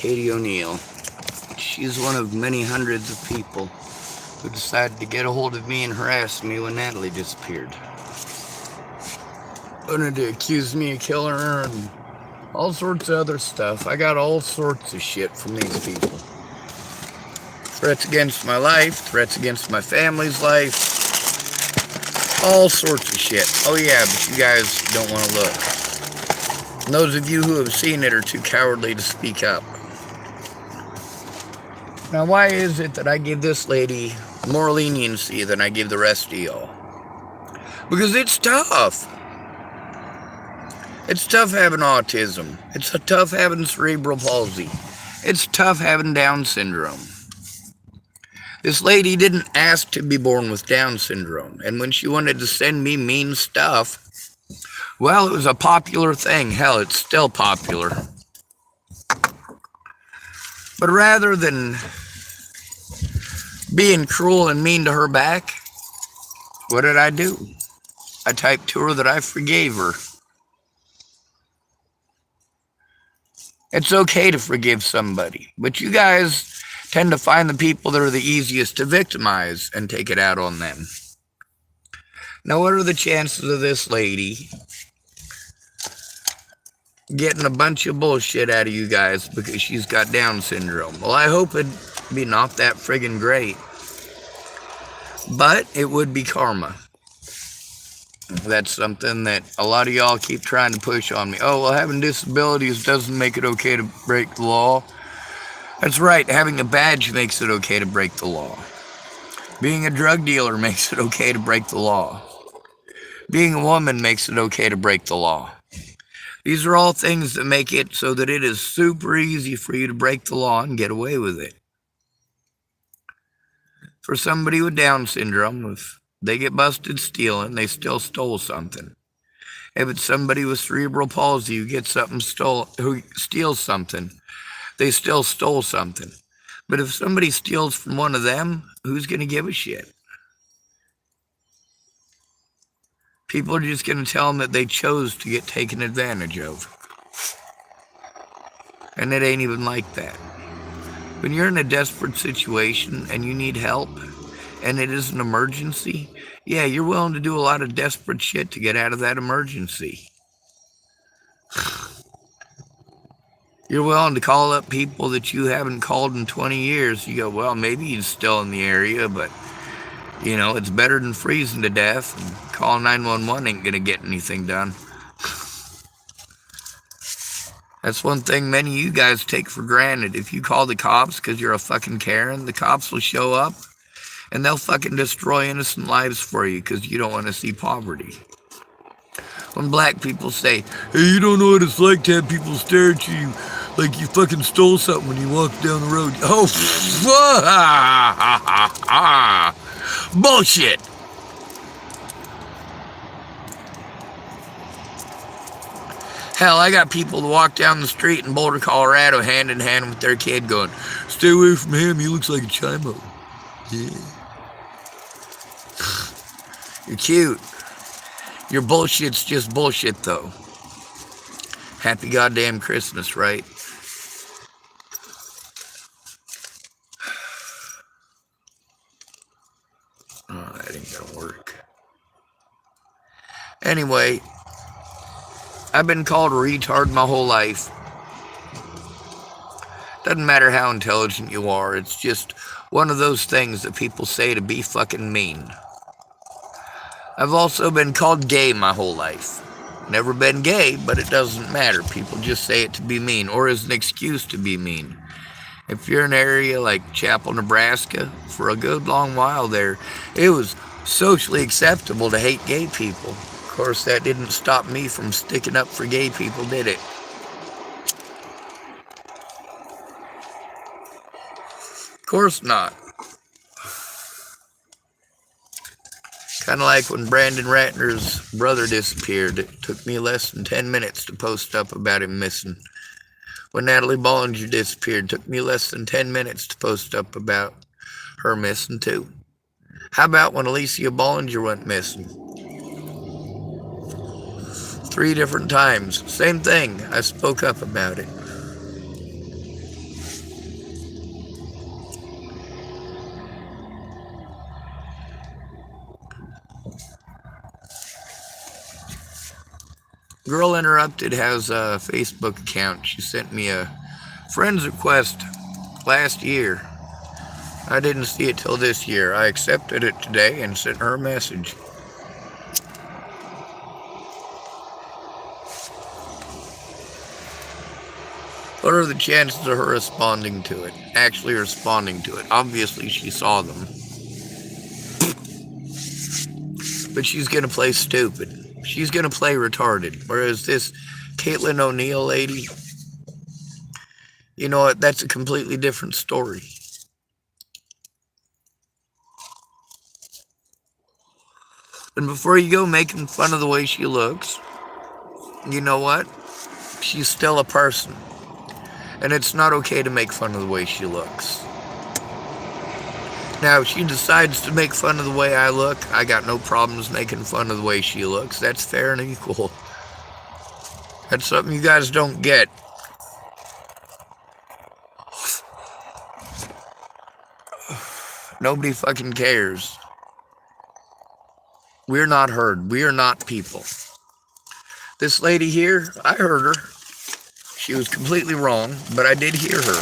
Caity Oneil. She's one of many hundreds of people who decided to get a hold of me and harass me when Natalie disappeared. Wanted to accuse me of killing her and all sorts of other stuff. I got all sorts of shit from these people. Threats against my life, threats against my family's life, all sorts of shit. Oh yeah, but you guys don't want to look. And those of you who have seen it are too cowardly to speak up. Now, why is it that I give this lady more leniency than I give the rest of y'all? Because it's tough. It's tough having autism. It's tough having cerebral palsy. It's tough having Down syndrome. This lady didn't ask to be born with Down syndrome. And when she wanted to send me mean stuff, well, it was a popular thing. Hell, it's still popular. But rather than being cruel and mean to her back, what did I do? I typed to her that I forgave her. It's okay to forgive somebody, but you guys tend to find the people that are the easiest to victimize and take it out on them. Now, what are the chances of this lady getting a bunch of bullshit out of you guys because she's got Down syndrome? Well, I hope it'd be not that friggin' great, but it would be karma. That's something that a lot of y'all keep trying to push on me. Oh, well, having disabilities doesn't make it okay to break the law. That's right, having a badge makes it okay to break the law. Being a drug dealer makes it okay to break the law. Being a woman makes it okay to break the law. These are all things that make it so that it is super easy for you to break the law and get away with it. For somebody with Down syndrome, if they get busted stealing, they still stole something. If it's somebody with cerebral palsy who gets something who steals something, they still stole something. But if somebody steals from one of them, who's going to give a shit? People are just going to tell them that they chose to get taken advantage of. And it ain't even like that. When you're in a desperate situation and you need help, and it is an emergency, yeah, you're willing to do a lot of desperate shit to get out of that emergency. You're willing to call up people that you haven't called in 20 years. You go, well, maybe he's still in the area, but, you know, it's better than freezing to death, and calling 911 ain't going to get anything done. That's one thing many of you guys take for granted. If you call the cops because you're a fucking Karen, the cops will show up and they'll fucking destroy innocent lives for you because you don't want to see poverty. When black people say, hey, you don't know what it's like to have people stare at you like you fucking stole something when you walk down the road. Oh, bullshit. Hell, I got people to walk down the street in Boulder, Colorado, hand in hand with their kid going, stay away from him, he looks like a chimo. Yeah. You're cute. Your bullshit's just bullshit, though. Happy goddamn Christmas, right? Oh, that ain't gonna work. Anyway, I've been called a retard my whole life. Doesn't matter how intelligent you are, it's just one of those things that people say to be fucking mean. I've also been called gay my whole life. Never been gay, but it doesn't matter. People just say it to be mean, or as an excuse to be mean. If you're in an area like Chapel, Nebraska, for a good long while there, it was socially acceptable to hate gay people. Of course, that didn't stop me from sticking up for gay people, did it? Of course not. Kind of like when Brandon Ratner's brother disappeared. It took me less than 10 minutes to post up about him missing. When Natalie Bollinger disappeared, it took me less than 10 minutes to post up about her missing too. How about when Alicia Bollinger went missing? 3 different times. Same thing. I spoke up about it. Girl Interrupted has a Facebook account. She sent me a friend's request last year. I didn't see it till this year. I accepted it today and sent her a message. What are the chances of her responding to it? Actually responding to it. Obviously she saw them. But she's gonna play stupid. She's gonna play retarded. Whereas this Caitlin Oneil lady, you know what? That's a completely different story. And before you go making fun of the way she looks, you know what? She's still a person. And it's not okay to make fun of the way she looks. Now, if she decides to make fun of the way I look, I got no problems making fun of the way she looks. That's fair and equal. That's something you guys don't get. Nobody fucking cares. We're not heard. We are not people. This lady here, I heard her. She was completely wrong, but I did hear her.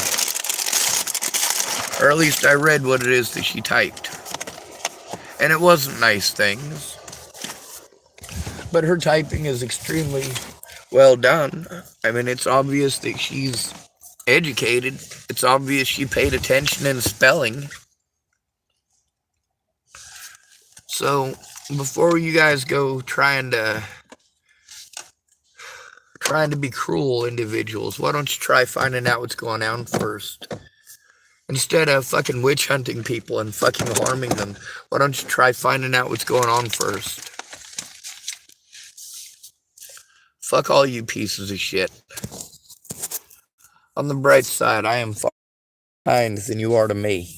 Or at least I read what it is that she typed. And it wasn't nice things. But her typing is extremely well done. I mean, it's obvious that she's educated. It's obvious she paid attention in spelling. So, before you guys go trying to be cruel individuals, why don't you try finding out what's going on first? Instead of fucking witch hunting people and fucking harming them, why don't you try finding out what's going on first? Fuck all you pieces of shit. On the bright side, I am far more kind than you are to me.